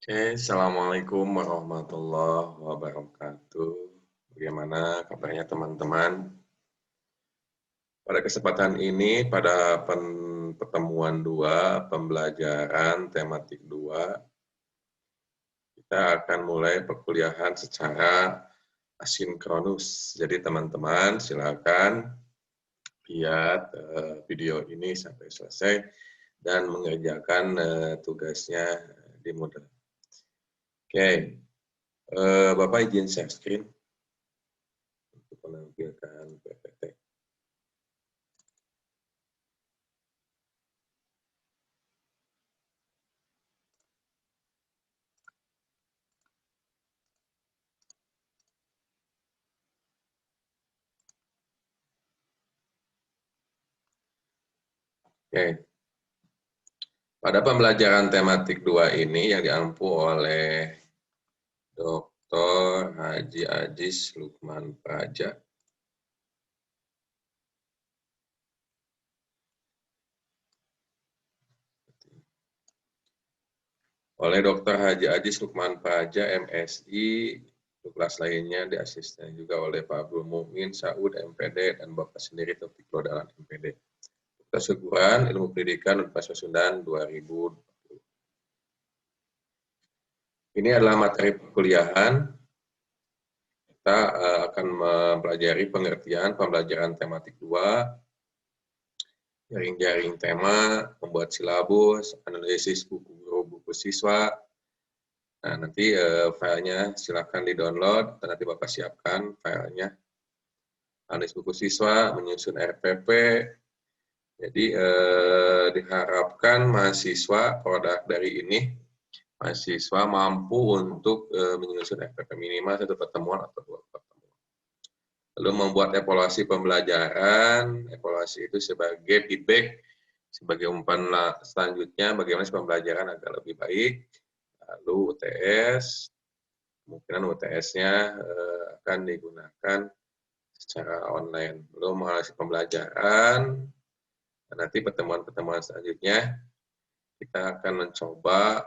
Oke, Assalamualaikum warahmatullahi wabarakatuh. Bagaimana kabarnya teman-teman? Pada kesempatan ini, pada pertemuan 2, pembelajaran tematik 2, kita akan mulai perkuliahan secara asinkronus. Jadi teman-teman silakan lihat video ini sampai selesai dan mengerjakan tugasnya di Moodle. Oke, Bapak izin share screen untuk menampilkan PPT. Oke, pada pembelajaran tematik 2 ini yang diampu oleh Dr. Haji Aziz Lukman Praja. Oleh Dr. Haji Aziz Lukman Praja, MSI, untuk kelas lainnya diasisten juga oleh Pak Abdul Mukmin Saud, MPD, dan Bapak sendiri Taufik Lodalan, MPD. Kesyukuran Ilmu Pendidikan Universitas Pasundan 2020. Ini adalah materi perkuliahan. Kita akan mempelajari pengertian pembelajaran tematik 2, jaring-jaring tema, membuat silabus, analisis buku guru, buku siswa. Nah, nanti filenya silakan di-download, dan nanti Bapak siapkan filenya. Analisis buku siswa, menyusun RPP. Jadi diharapkan mahasiswa produk dari ini, mahasiswa mampu untuk menyusun RPP minimal 1 pertemuan atau 2 pertemuan. Lalu membuat evaluasi pembelajaran, evaluasi itu sebagai feedback, sebagai umpan selanjutnya bagaimana pembelajaran agar lebih baik. Lalu UTS, kemungkinan UTS-nya akan digunakan secara online. Lalu menganalisis pembelajaran, dan nanti pertemuan-pertemuan selanjutnya kita akan mencoba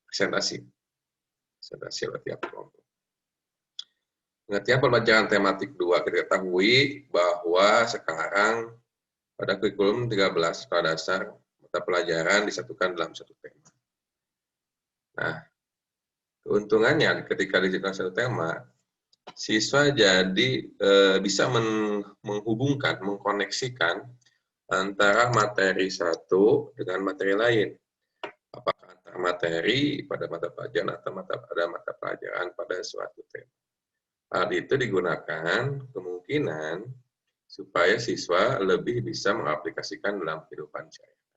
presentasi oleh tiap kelompok. Pengertian pembelajaran tematik 2, kita ketahui bahwa sekarang pada kurikulum 13 sekolah dasar, mata pelajaran disatukan dalam satu tema. Nah, keuntungannya ketika disatukan satu tema, siswa jadi bisa menghubungkan, mengkoneksikan antara materi satu dengan materi lain. Apakah antara materi pada mata pelajaran atau pada mata pelajaran pada suatu tema. Hal itu digunakan kemungkinan supaya siswa lebih bisa mengaplikasikan dalam kehidupan sehari-hari.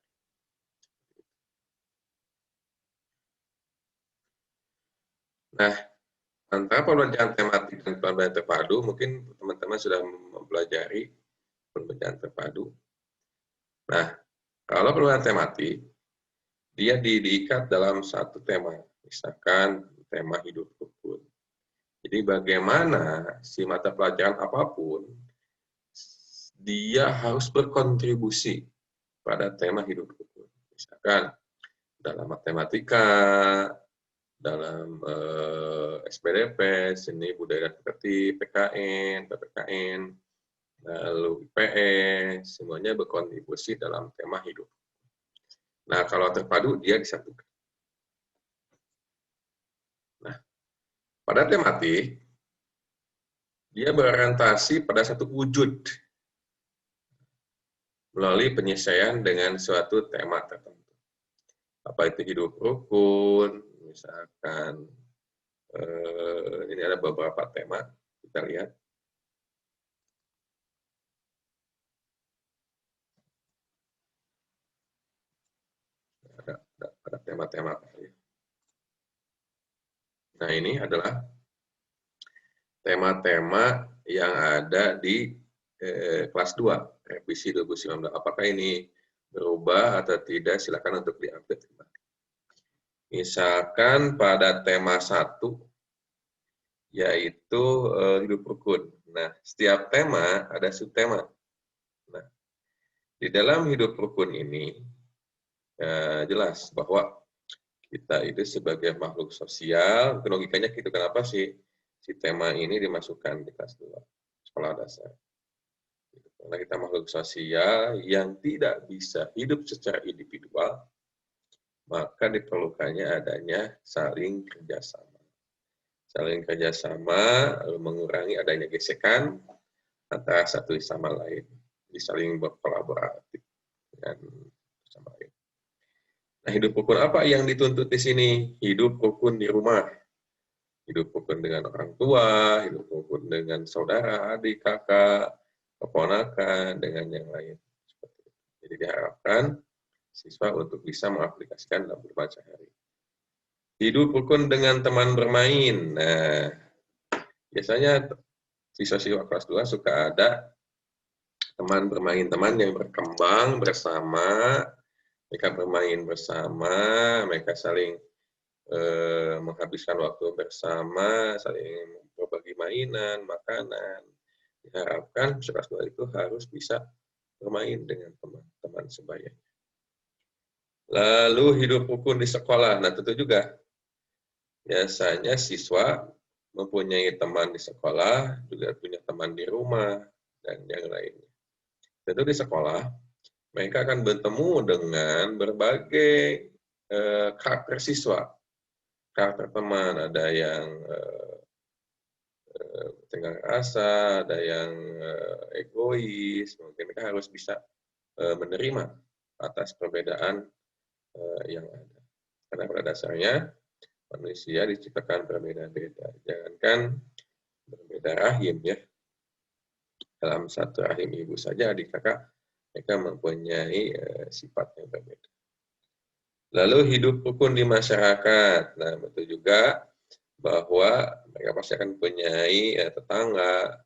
Nah, antara pembelajaran tematik dan pembelajaran terpadu, mungkin teman-teman sudah mempelajari pembelajaran terpadu. Nah, kalau pembelajaran tematik, dia diikat dalam satu tema, misalkan tema hidup rukun. Jadi bagaimana si mata pelajaran apapun, dia harus berkontribusi pada tema hidup rukun. Misalkan dalam matematika, dalam SPDP, seni budaya dan kreatif, PKN, PPKN, lalu IPS, semuanya berkontribusi dalam tema hidup. Nah, kalau terpadu, dia disatukan. Nah, pada tematik, dia berorientasi pada satu wujud melalui penyesuaian dengan suatu tema tertentu. Apa itu hidup rukun, misalkan ini ada beberapa tema, kita lihat. Ada tema-tema apa ya. Nah, ini adalah tema-tema yang ada di kelas 2, revisi 2019. Apakah ini berubah atau tidak, silakan untuk diupdate kembali. Misalkan pada tema 1, yaitu hidup rukun. Nah, setiap tema ada subtema. Nah, di dalam hidup rukun ini, jelas bahwa Kita itu sebagai makhluk sosial, logikanya gitu, kenapa sih si tema ini dimasukkan di kelas 2 sekolah dasar. Karena kita makhluk sosial yang tidak bisa hidup secara individual, maka diperlukannya adanya saling kerjasama. Saling kerjasama lalu mengurangi adanya gesekan antara satu sama lain. Jadi saling berkolaboratif dengan sama lain. Nah, hidup rukun apa yang dituntut di sini? Hidup rukun di rumah. Hidup rukun dengan orang tua, hidup rukun dengan saudara, adik, kakak, keponakan, dengan yang lain. Jadi diharapkan siswa untuk bisa mengaplikasikan dalam berbagai sehari. Hidup rukun dengan teman bermain. Nah, biasanya siswa-siswa kelas 2 suka ada teman bermain, teman yang berkembang bersama, mereka bermain bersama, mereka saling menghabiskan waktu bersama, saling berbagi mainan, makanan. Diharapkan siswa kelas 2 itu harus bisa bermain dengan teman-teman sebayanya. Lalu hidup rukun di sekolah. Nah, tentu juga biasanya siswa mempunyai teman di sekolah, juga punya teman di rumah, dan yang lainnya. Tentu di sekolah, mereka akan bertemu dengan berbagai karakter siswa. Karakter teman, ada yang tengah rasa, ada yang egois, mungkin mereka harus bisa menerima atas perbedaan yang ada. Karena pada dasarnya manusia diciptakan berbeda-beda. Jangankan berbeda rahim ya. Dalam satu rahim ibu saja adik kakak mereka mempunyai sifat yang berbeda. Lalu hidup rukun di masyarakat. Nah, betul juga bahwa mereka pasti akan mempunyai tetangga.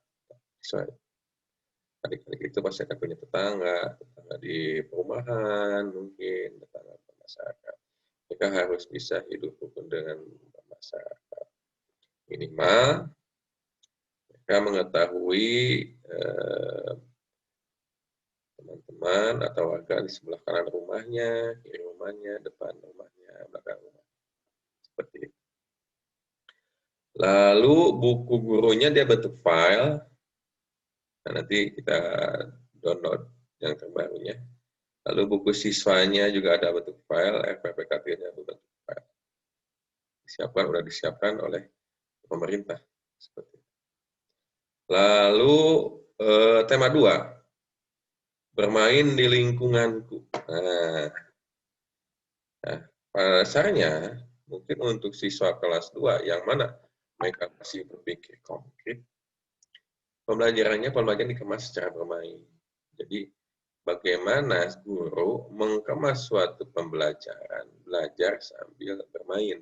Adik-adik itu pasti akan punya tetangga di perumahan mungkin, tetangga masyarakat. Mereka harus bisa hidup rukun dengan masyarakat. Minimal mereka mengetahui teman-teman atau warga di sebelah kanan rumahnya, kiri rumahnya, depan rumahnya, belakang rumahnya. Seperti itu. Lalu buku gurunya dia bentuk file. Nah, nanti kita download yang terbarunya. Lalu buku siswanya juga ada bentuk file, RPPKT-nya bentuk file. Sudah disiapkan oleh pemerintah. Seperti itu. Lalu tema 2, bermain di lingkunganku. Nah, pada dasarnya mungkin untuk siswa kelas 2 yang mana mereka masih berpikir konkret, pembelajaran dikemas secara bermain. Jadi bagaimana guru mengemas suatu pembelajaran, belajar sambil bermain.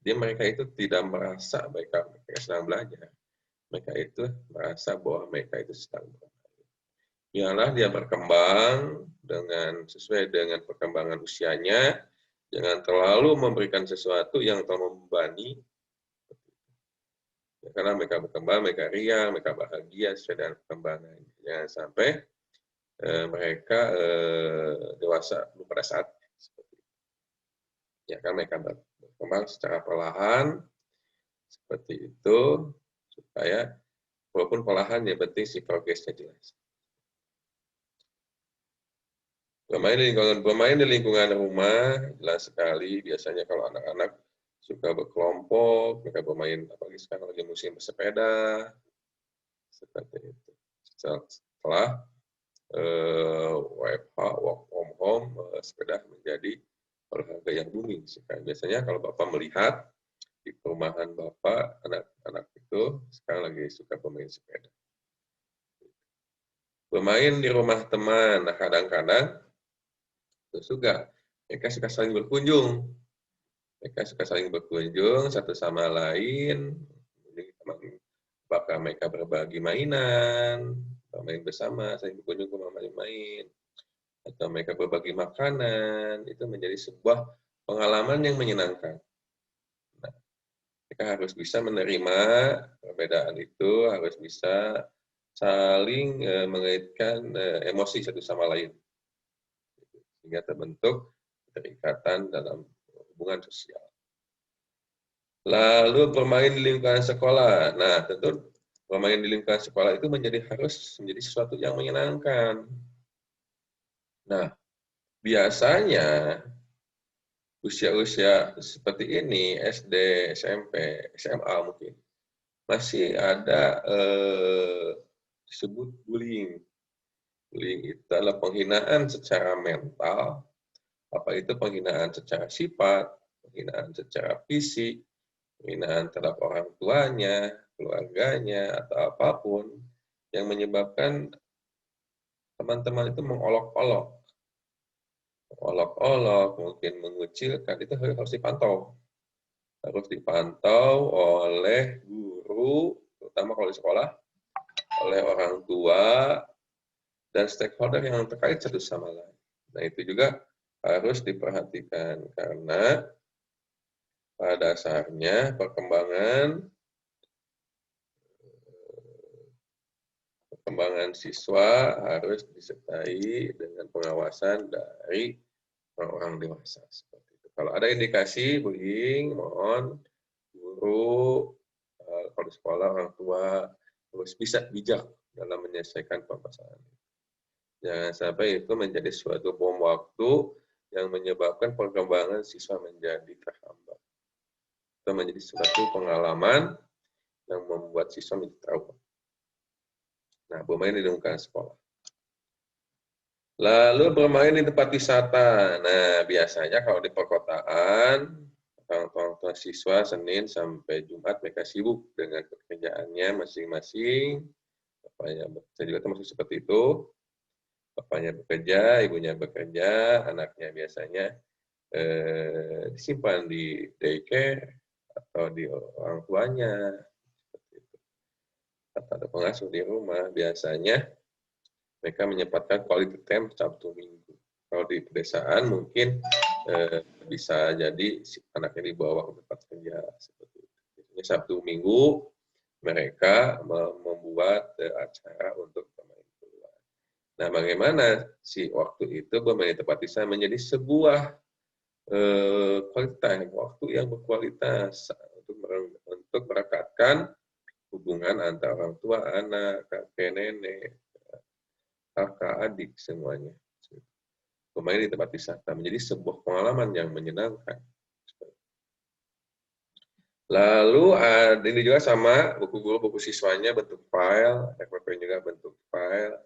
Jadi mereka itu tidak merasa mereka sedang belajar. Mereka itu merasa bahwa mereka itu sedang bermain. Biarlah dia berkembang sesuai dengan perkembangan usianya, jangan terlalu memberikan sesuatu yang terlalu membebani. Karena mereka berkembang, mereka ria, mereka bahagia sesuai dengan perkembangan. Jangan sampai mereka dewasa pada saat seperti itu. Ya kan mereka berkembang secara perlahan seperti itu supaya walaupun perlahan ya penting si progresnya jelas. Bermain di lingkungan rumah jelas sekali. Biasanya kalau anak-anak suka berkelompok, mereka bermain apalagi sekarang lagi musim bersepeda seperti itu. Setelah WFH, work from home, sepeda menjadi olahraga yang booming sekarang. Biasanya kalau Bapak melihat di perumahan Bapak, anak-anak itu sekarang lagi suka bermain sepeda. Bermain di rumah teman, nah kadang-kadang juga mereka suka saling berkunjung. Mereka suka saling berkunjung satu sama lain. Apakah mereka berbagi mainan, main bersama, saling berkunjung ke main-main, atau mereka berbagi makanan, itu menjadi sebuah pengalaman yang menyenangkan. Nah, mereka harus bisa menerima perbedaan itu, harus bisa saling mengaitkan emosi satu sama lain. Sehingga terbentuk keterikatan dalam hubungan sosial. Lalu bermain di lingkungan sekolah. Nah, tentu bermain di lingkungan sekolah itu harus menjadi sesuatu yang menyenangkan. Nah, biasanya usia-usia seperti ini, SD, SMP, SMA mungkin, masih ada disebut bullying. Bullying itu adalah penghinaan secara mental, apa itu penghinaan secara sifat, penghinaan secara fisik, penghinaan terhadap orang tuanya, keluarganya, atau apapun yang menyebabkan teman-teman itu mengolok-olok, mungkin mengucilkan, itu harus dipantau. Harus dipantau oleh guru, terutama kalau di sekolah, oleh orang tua, dan stakeholder yang terkait satu sama lain. Nah, itu juga harus diperhatikan, karena pada dasarnya perkembangan siswa harus disertai dengan pengawasan dari orang dewasa. Seperti itu. Kalau ada indikasi bullying, mohon guru, kalau di sekolah orang tua harus bisa bijak dalam menyelesaikan permasalahan. Jangan sampai itu menjadi suatu bom waktu yang menyebabkan perkembangan siswa menjadi terhambat. Itu menjadi suatu pengalaman yang membuat siswa menjadi trauma. Nah, bermain di lingkungan sekolah. Lalu bermain di tempat wisata. Nah, biasanya kalau di perkotaan, orang tua siswa Senin sampai Jumat mereka sibuk dengan pekerjaannya masing-masing. Bapaknya saya juga termasuk seperti itu. Bapaknya bekerja, ibunya bekerja, anaknya biasanya disimpan di daycare atau di orang tuanya, seperti itu. Atau ada pengasuh di rumah. Biasanya mereka menyempatkan quality time Sabtu Minggu. Kalau di pedesaan mungkin bisa jadi anaknya dibawa ke tempat kerja, seperti itu. Biasanya Sabtu Minggu mereka membuat acara untuk bermain keluar. Nah, bagaimana si waktu itu bermain di tempat wisata menjadi sebuah kualitas, waktu yang berkualitas untuk merekatkan hubungan antara orang tua, anak, kakek, nenek, kakak, adik, semuanya. Bermain di tempat wisata menjadi sebuah pengalaman yang menyenangkan. Lalu ini juga sama, buku guru, buku siswanya bentuk file, RPP juga bentuk file.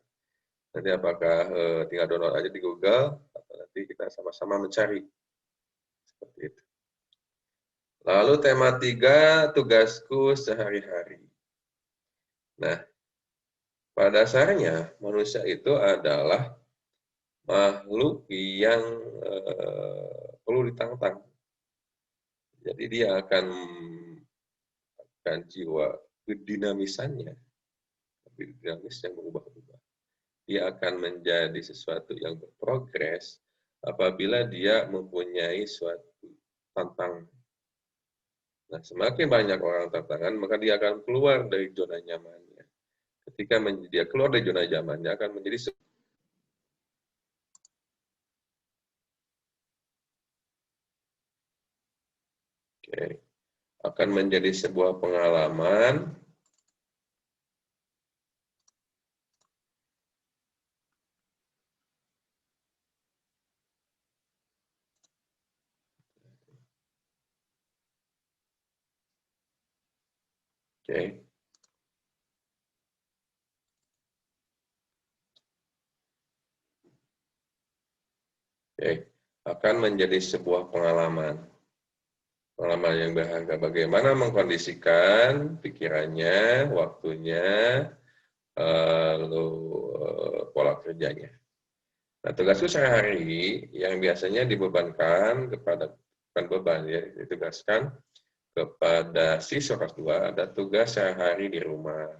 Nanti apakah tinggal download aja di Google, atau nanti kita sama-sama mencari. Seperti itu. Lalu tema 3, tugasku sehari-hari. Nah, pada dasarnya manusia itu adalah makhluk yang perlu ditantang. Jadi dia akan jiwa kedinamisannya, lebih dinamis yang berubah-ubah. Dia akan menjadi sesuatu yang berprogres apabila dia mempunyai suatu tantangan. Nah, semakin banyak orang tantangan, maka dia akan keluar dari zona nyamannya. Ketika dia keluar dari zona nyamannya, akan menjadi akan menjadi sebuah pengalaman akan menjadi sebuah pengalaman yang berharga. Bagaimana mengkondisikan pikirannya, waktunya, lalu pola kerjanya. Nah, tugasku sehari-hari yang biasanya dibebankan kepada, bukan beban ya, ditugaskan kepada siswa kelas 2, ada tugas sehari di rumah.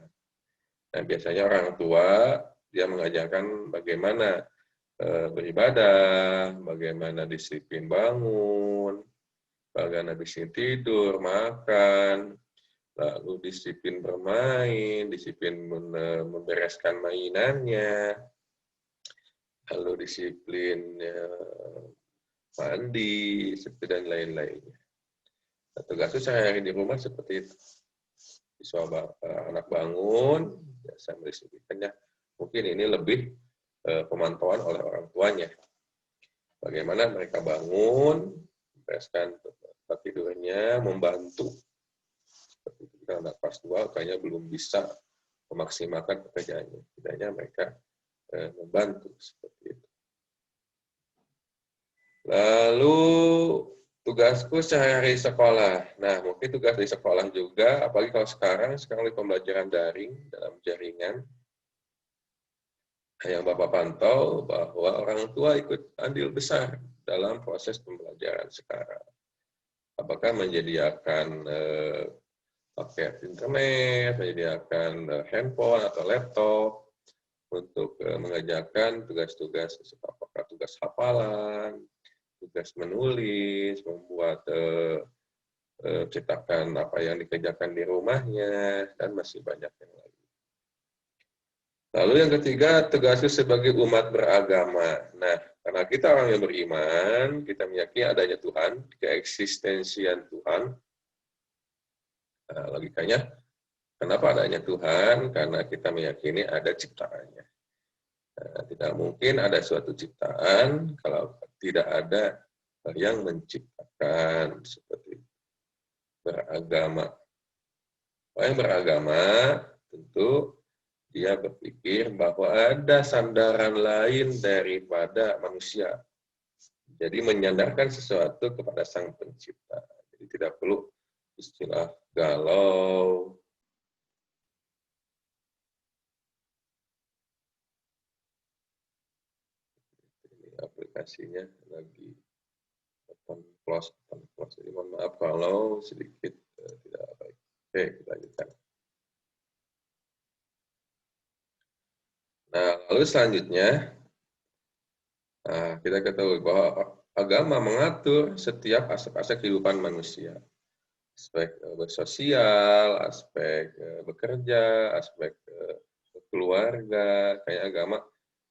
Nah, biasanya orang tua dia mengajarkan bagaimana beribadah, bagaimana disiplin bangun, bagaimana disiplin tidur, makan, lalu disiplin bermain, disiplin membereskan mainannya, lalu disiplin mandi, seperti dan lain-lainnya. Nah, tugas sehari-hari di rumah seperti itu. Siswa anak bangun, biasa mendistribusikannya. Mungkin ini lebih pemantauan oleh orang tuanya. Bagaimana mereka bangun, bereskan tempat tidurnya, membantu. Seperti itu. Kita anak kelas 2 kayaknya belum bisa memaksimalkan pekerjaannya. Tidaknya mereka membantu seperti itu. Lalu tugasku sehari-hari sekolah. Nah, mungkin tugas di sekolah juga, apalagi kalau sekarang di pembelajaran daring dalam jaringan. Yang Bapak pantau bahwa orang tua ikut andil besar dalam proses pembelajaran sekarang. Apakah menyediakan paket internet, menyediakan handphone atau laptop untuk mengerjakan tugas-tugas, apakah tugas hafalan, tugas menulis, membuat cetakan apa yang dikerjakan di rumahnya, dan masih banyak yang lain. Lalu yang ketiga, tugasku sebagai umat beragama. Nah, karena kita orang yang beriman, kita meyakini adanya Tuhan, keeksistensian Tuhan. Nah, logikanya, kenapa adanya Tuhan? Karena kita meyakini ada ciptaannya. Nah, tidak mungkin ada suatu ciptaan kalau tidak ada yang menciptakan, seperti beragama. Orang yang beragama tentu dia berpikir bahwa ada sandaran lain daripada manusia. Jadi menyandarkan sesuatu kepada Sang Pencipta. Jadi tidak perlu istilah galau. Ini aplikasinya lagi open close. Jadi mohon maaf kalau sedikit tidak baik. Oke, kita lanjutkan. Nah, lalu selanjutnya, kita ketahui bahwa agama mengatur setiap aspek-aspek kehidupan manusia. Aspek bersosial, aspek bekerja, aspek keluarga, kayak agama.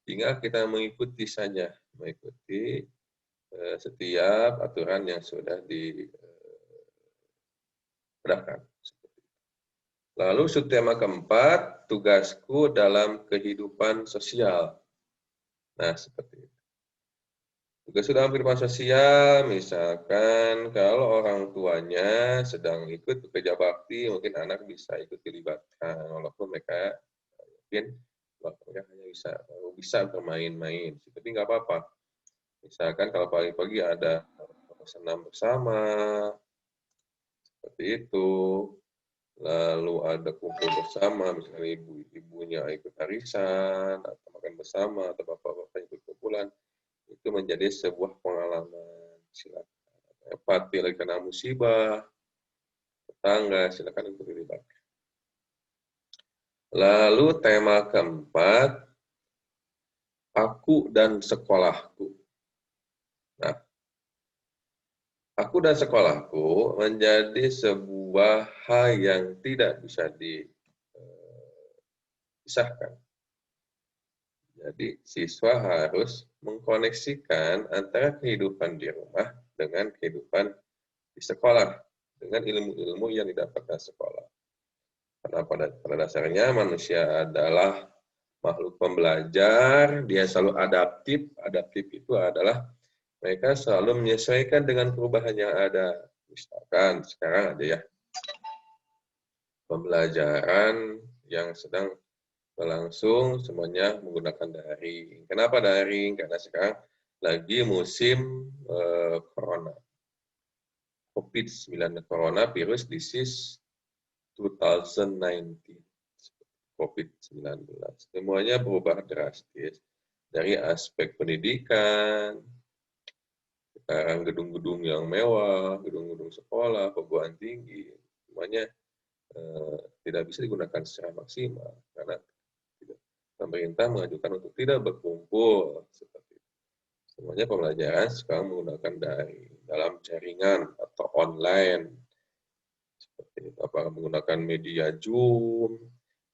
Tinggal kita mengikuti saja, mengikuti setiap aturan yang sudah diperdakan. Lalu subtema keempat, tugasku dalam kehidupan sosial. Nah, seperti itu. Tugas dalam kehidupan sosial, misalkan kalau orang tuanya sedang ikut bekerja bakti, mungkin anak bisa ikut dilibatkan, walaupun mereka mungkin mereka hanya bisa bermain-main, tapi nggak apa-apa. Misalkan kalau pagi-pagi ada senam bersama, seperti itu, lalu ada kumpul bersama, misalnya ibunya ikut arisan, atau makan bersama, atau bapak-bapak ikut kumpulan, itu menjadi sebuah pengalaman. Silakan. Empati lagi kena musibah, tetangga, silakan ikut dilibatkan. Lalu tema keempat, aku dan sekolahku. Nah, aku dan sekolahku menjadi sebuah hal yang tidak bisa dipisahkan. Jadi, siswa harus mengkoneksikan antara kehidupan di rumah dengan kehidupan di sekolah, dengan ilmu-ilmu yang didapatkan sekolah. Karena pada dasarnya manusia adalah makhluk pembelajar, dia selalu adaptif. Adaptif itu adalah mereka selalu menyesuaikan dengan perubahan yang ada. Misalkan sekarang ada ya pembelajaran yang sedang berlangsung semuanya menggunakan daring. Kenapa daring? Karena sekarang lagi musim corona. COVID-19 corona virus disease 2019. COVID-19. Semuanya berubah drastis dari aspek pendidikan, sekarang gedung-gedung yang mewah, gedung-gedung sekolah, perguruan tinggi, semuanya tidak bisa digunakan secara maksimal karena pemerintah mengajukan untuk tidak berkumpul seperti itu. Semuanya pembelajaran sekarang menggunakan dalam jaringan atau online seperti itu. Apakah menggunakan media Zoom,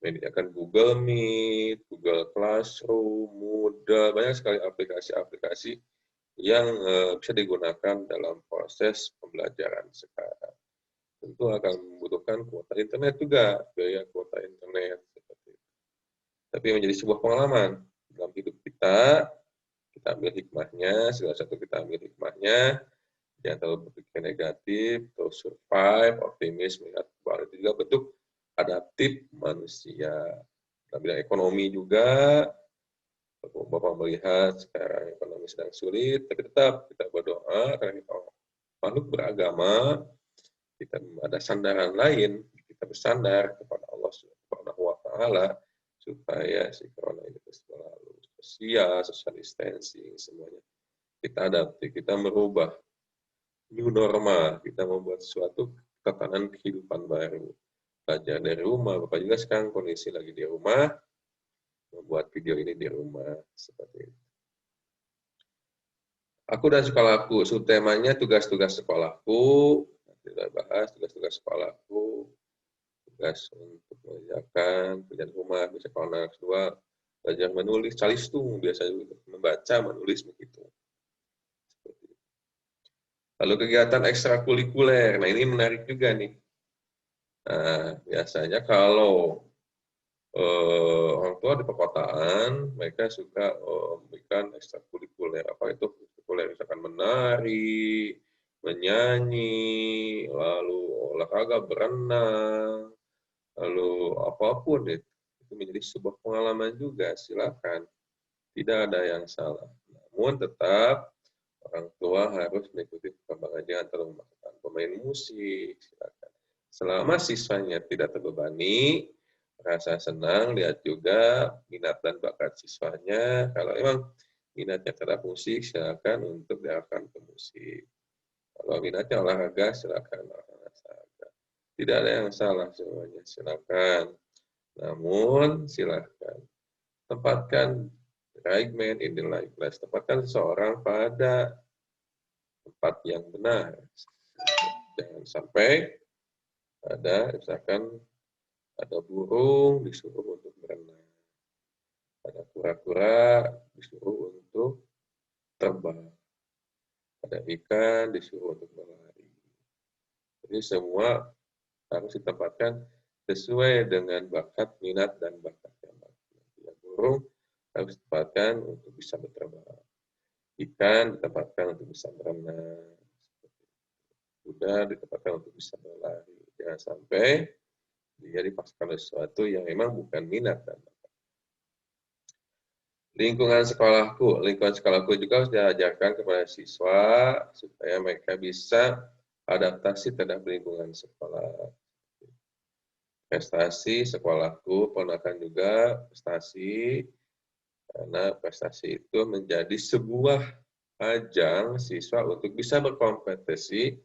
menyediakan Google Meet, Google Classroom, Moodle, banyak sekali aplikasi-aplikasi yang bisa digunakan dalam proses pembelajaran sekarang. Tentu akan membutuhkan kuota internet juga, biaya kuota internet seperti itu. Tapi menjadi sebuah pengalaman dalam hidup kita ambil hikmahnya, segala satu kita ambil hikmahnya, jangan terlalu berpikir negatif, terus survive, optimis, melihat bahwa itu juga bentuk adaptif manusia. Dalam bidang ekonomi juga, Bapak melihat sekarang ekonomi sedang sulit, tapi tetap kita berdoa karena kita makhluk beragama, kita ada sandaran lain, kita bersandar kepada Allah Subhanahu wa Ta'ala supaya si corona ini terus berlalu. Social distancing, semuanya kita adaptif, kita merubah new normal, kita membuat suatu tatanan kehidupan baru. Belajar dari rumah, Bapak juga sekarang kondisi lagi di rumah, membuat video ini di rumah, seperti itu. Aku dan sekolahku, subtemanya tugas-tugas sekolahku, kita bahas tugas-tugas sekolahku, tugas untuk mengerjakan kerjaan rumah, bisa kalau anak kedua, belajar menulis, calistung, biasanya membaca, menulis, begitu. Lalu kegiatan ekstrakurikuler, nah ini menarik juga nih. Nah, biasanya kalau orang tua di perkotaan, mereka suka memberikan ekstrakurikuler. Apa itu ekstrakurikuler? Misalkan menari, menyanyi, lalu olahraga berenang, lalu apapun itu menjadi sebuah pengalaman juga. Silakan, tidak ada yang salah. Namun tetap orang tua harus mengikuti perkembangan, jangan terlalu memaksakan. Pemain musik, silakan. Selama siswanya tidak terbebani, rasa senang, lihat juga minat dan bakat siswanya. Kalau memang minatnya terhadap musik, silakan untuk diarahkan ke musik. Kalau minatnya olahraga, silakan olahraga. Tidak ada yang salah semuanya, silakan. Namun, silakan tempatkan right man in the right place. Tempatkan seseorang pada tempat yang benar. Jangan sampai misalkan ada burung disuruh untuk berenang, ada kura-kura disuruh untuk terbang, ada ikan disuruh untuk berlari. Jadi semua harus ditempatkan sesuai dengan bakat, minat, dan bakat yang bagus. Yang burung harus ditempatkan untuk bisa berterbang, ikan ditempatkan untuk bisa berenang, kuda ditempatkan untuk bisa berlari. Jangan sampai dia dipaksakan sesuatu yang memang bukan minat dan bakat. Lingkungan sekolahku juga harus diajarkan kepada siswa supaya mereka bisa adaptasi terhadap lingkungan sekolah. Prestasi sekolahku, ponakan juga prestasi, karena prestasi itu menjadi sebuah ajang siswa untuk bisa berkompetisi,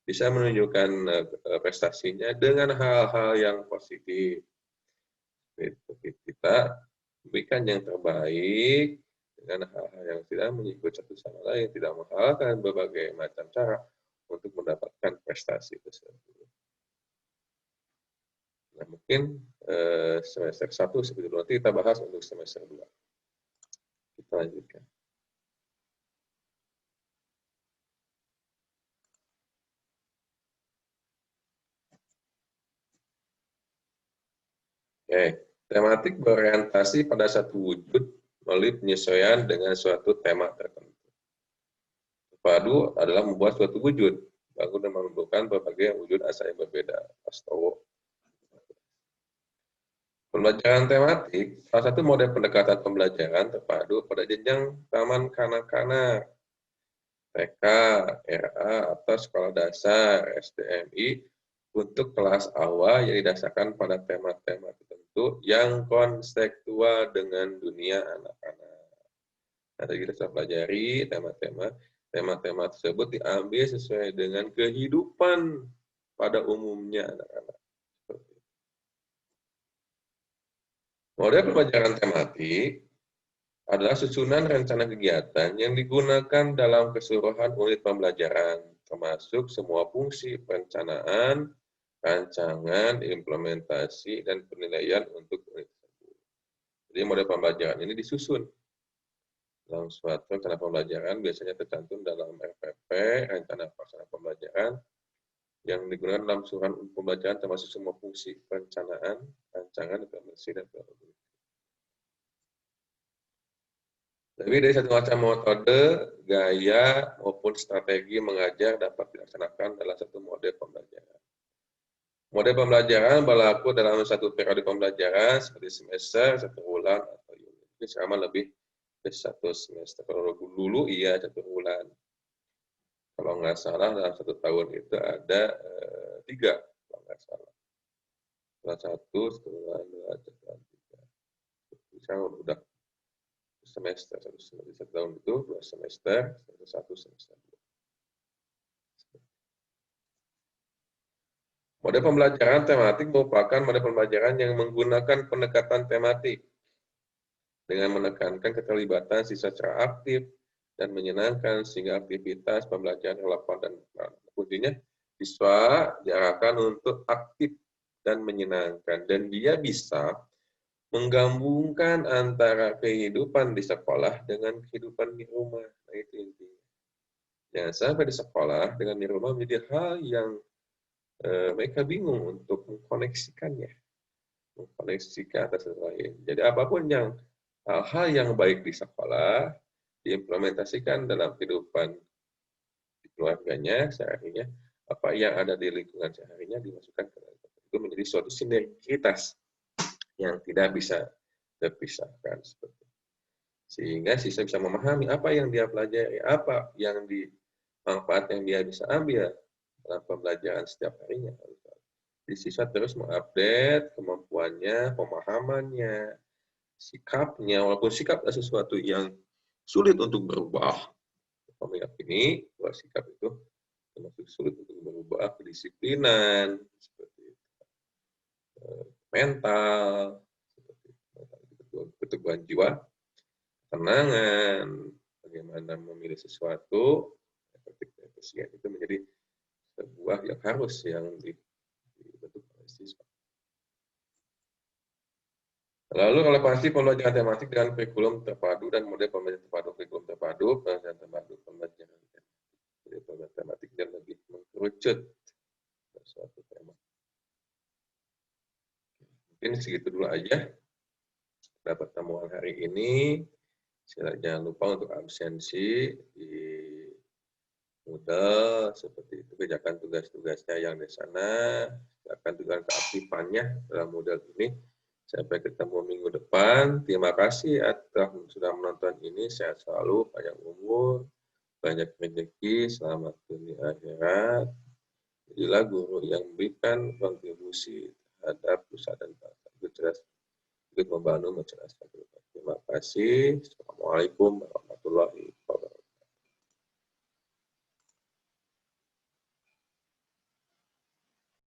bisa menunjukkan prestasinya dengan hal-hal yang positif. Kita berikan yang terbaik dengan hal-hal yang tidak mengikut satu sama lain, tidak menghalalkan berbagai macam cara untuk mendapatkan prestasi tersebut. Nah, mungkin semester 1 seperti itu, nanti kita bahas untuk semester 2. Kita lanjutkan. Oke, tematik berorientasi pada satu wujud melalui penyesuaian dengan suatu tema tertentu. Padu adalah membuat suatu wujud, bangun dan menentukan berbagai wujud asal yang berbeda. Pastowo. Pembelajaran tematik, salah satu model pendekatan pembelajaran terpadu pada jenjang taman kanak-kanak, TK, RA, atau sekolah dasar, SDMI, untuk kelas awal yang didasarkan pada tema-tema tertentu yang konseptual dengan dunia anak-anak. Nah, tadi kita sudah pelajari tema-tema tersebut diambil sesuai dengan kehidupan pada umumnya anak-anak. Model pembelajaran tematik adalah susunan rencana kegiatan yang digunakan dalam keseluruhan unit pembelajaran, termasuk semua fungsi perencanaan, rancangan, implementasi, dan penilaian untuk unit tersebut. Jadi model pembelajaran ini disusun Dalam suatu rencana pembelajaran biasanya tercantum dalam RPP, rencana pelaksana pembelajaran, yang digunakan dalam susunan pembelajaran termasuk semua fungsi perencanaan, rancangan, implementasi, dan pelaksanaan. Jadi dari satu macam metode, gaya, maupun strategi mengajar dapat dilaksanakan dalam satu mode pembelajaran. Mode pembelajaran berlaku dalam satu periode pembelajaran seperti semester, satu bulan, atau unit. Ini sama lebih dari satu semester. Kalau dulu iya satu bulan. Kalau nggak salah dalam satu tahun itu ada 3, kalau nggak salah. Setelah 1, setelah 2, setelah 3. Misalnya udah semester, satu tahun itu 2 semester, satu semester. Mode pembelajaran tematik merupakan mode pembelajaran yang menggunakan pendekatan tematik dengan menekankan keterlibatan siswa secara aktif dan menyenangkan sehingga aktivitas pembelajaran relevan dan kuncinya siswa diarahkan untuk aktif dan menyenangkan dan dia bisa menggabungkan antara kehidupan di sekolah dengan kehidupan di rumah. Nah, itu intinya. Jangan sampai di sekolah dengan di rumah menjadi hal yang mereka bingung untuk mengkoneksikannya, mengkoneksikan atas lain. Jadi apapun yang hal-hal yang baik di sekolah diimplementasikan dalam kehidupan di keluarganya seharinya, apa yang ada di lingkungan seharinya dimasukkan ke dalam itu menjadi suatu sinergitas yang tidak bisa terpisahkan seperti itu. Sehingga siswa bisa memahami apa yang dia pelajari, apa yang manfaat yang dia bisa ambil dalam pembelajaran setiap harinya. Jadi siswa terus mengupdate kemampuannya, pemahamannya, sikapnya, walaupun sikap adalah sesuatu yang sulit untuk berubah. Kami yakini bahwa sikap itu termasuk sulit untuk berubah, kedisiplinan, seperti itu. Mental, seperti itu. Keteguhan jiwa, tenangan, bagaimana memilih sesuatu, efisien itu menjadi sebuah yang harus yang dibentuk oleh siswa. Lalu relevansi pembelajaran tematik dengan kurikulum terpadu dan model pembelajaran terpadu, kurikulum terpadu, pembelajaran terpadu, pembelajaran tematik dan lebih mengkerucut suatu tema. Mungkin segitu dulu aja pada pertemuan hari ini. Jangan lupa untuk absensi di Moodle seperti itu, kerjakan tugas-tugasnya yang di sana, kerjakan tugas keaktifannya dalam Moodle ini. Sampai ketemu minggu depan. Terima kasih atas sudah menonton ini. Sehat selalu, panjang umur, banyak rezeki, selamat dunia akhirat. Jadilah guru yang memberikan kontribusi terhadap usaha dan bangsa. Ikut membantu mencerdaskan. Terima kasih. Assalamualaikum warahmatullahi wabarakatuh.